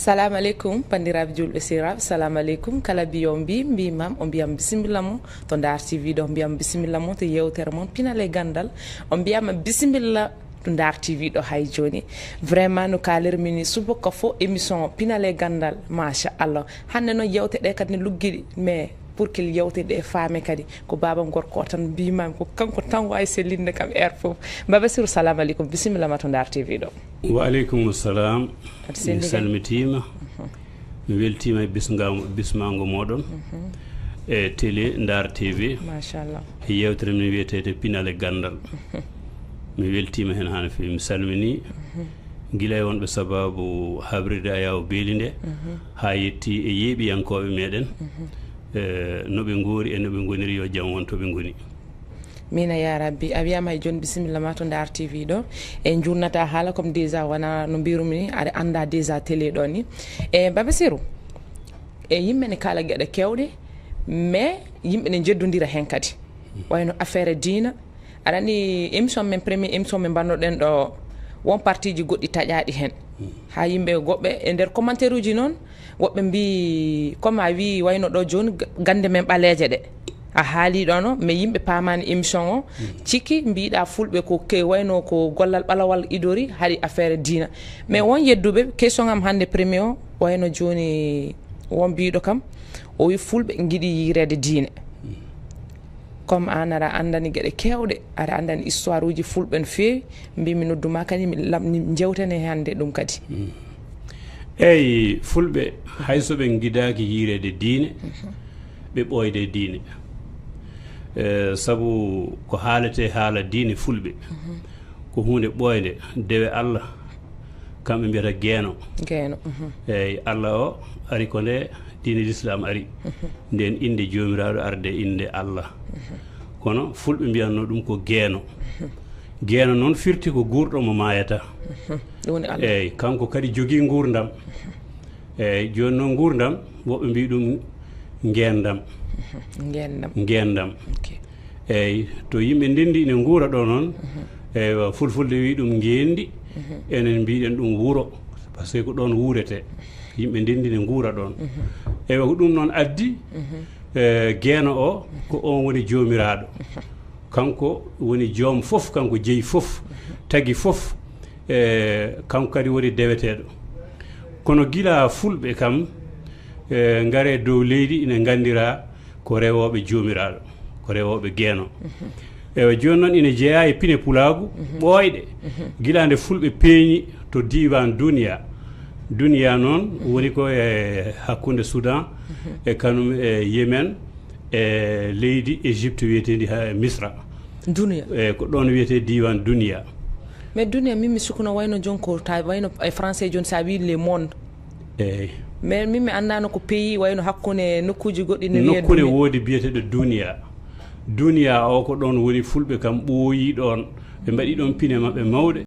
Assalamu alaikum bandiraɓe julɓe siraɓe, salamu aleykum kala biyo mbimam o mbiyam bisimilla mo to Ndar TV ɗo mbiyam bisimilla mo to yewtere moon Pinal e Gandal o mbiyama bisimilla to Ndar TV ɗo hay joni vraiment no kalirmini subaka fo émission Pinal e Gandal machallah hande noon yewteɗe kadi ne lugguiɗi mais pour qu'il yewteɗe faame kadi ko baba gorko tan mbimami ko kanko tan wawi sellinde kam air foof Baba Sirou salamu aleykum bisimilla ma to Ndar TV ɗo. Wa aleykum salam. Mi salmitima mi weltima e bismago moɗon e télé Ndar TV machallah e yewtere min wiyetede Pinal e Gandal mi weltima hen hano fewi mi salmini guila e wonɓe sababu habride ayawo beeli nde ha yetti e yeeɓiyankoɓe meɗen noɓe goori e noɓe goniri yo jaam won toɓe goni. mina ya rabbi a wiyama e joni bisimilla ma to Ndar TV ɗo e jurnata haala comme déjà wona no mbirumi aɗa anda déjà télé ɗo ni e Baba Sirou e yimɓe ne kala gueɗe kewɗe mais yimɓe ne jeddodira hen kadi wayno affaire diina aɗa andi émission men premier émission men mbannoɗen ɗo won partie ji goɗɗi taƴaɗi hen ha yimɓe goɓɓe e nder commentaire uji noon woɓɓe mbi comme a wi wayno ɗo joni gande men ɓaleje ɗe a haali ɗo no mais yimɓe pamani émission o cikki mbiɗa fulɓe ko wayno ko gollal ɓalawal idori haɗi affaire diina mais won yedduɓe question am hande premier o wayno joni won mbiɗo kam o wi fulɓe giiɗi yirede diine comme an aɗa andani gueɗe kewɗe aɗa andani histoire uji fulɓe no fewi mbimi nodduma kadi mi jewtane hande ɗum kadi eyyi fulɓe haysoɓe guiɗaki yirede diine ɓe ɓoyde diine sabu ko haalete haala diine fulɓe ko hunde ɓoyde dewe Allah kamɓe mbiyata gueeno eyyi Allah o ari ko nde diine l'islam ari nden inde jomiraɗo arde inde Allah kono fulɓe mbiyanno ɗum ko gueeno gueeno noon firti ko gurɗo mo mayata eyyi kanko kadi jogui gurdam eyyi joni noon gurdam woɓɓe mbi ɗum ngendam eyyi to yimɓe ndendi ine guura ɗo noon eywa fulfulde wi ɗum ngendi enen mbiɗen ɗum wuuro par ce que ko ɗon wuurete yimɓe ndendi ne guura ɗon eywa ko ɗum noon addi gueeno o ko on woni jomiraɗo kanko woni joom foof kanko jeeyi foof tagui foof kanko kadi woni deweteɗo kono guila fulɓe kam gaare dow leydi ina gandira ko rewoɓe jomiraɗo ko rewoɓe gueeno ewa joni noon ina jeeya e Pine Pulagu ɓoyɗe guilande fulɓe peeñi to diwan duniya noon woni ko e hakkude Soudan e kanum e Yemen e leydi Égypte wiyetendi ha Misra duniya ko ɗon wiyete diwan duniya mais duniya min mi sukuno wayno jonko ta wayno e français joni sa wi le monde eyyi mais min mi andano ko pays wayno hakkude nokkuji goɗɗi ne wiye nokkude woodi biyeteɗo duniya o ko ɗon woni fulɓe kam ɓooyi ɗon ɓe mbaɗi ɗon pine mabɓe mawɗe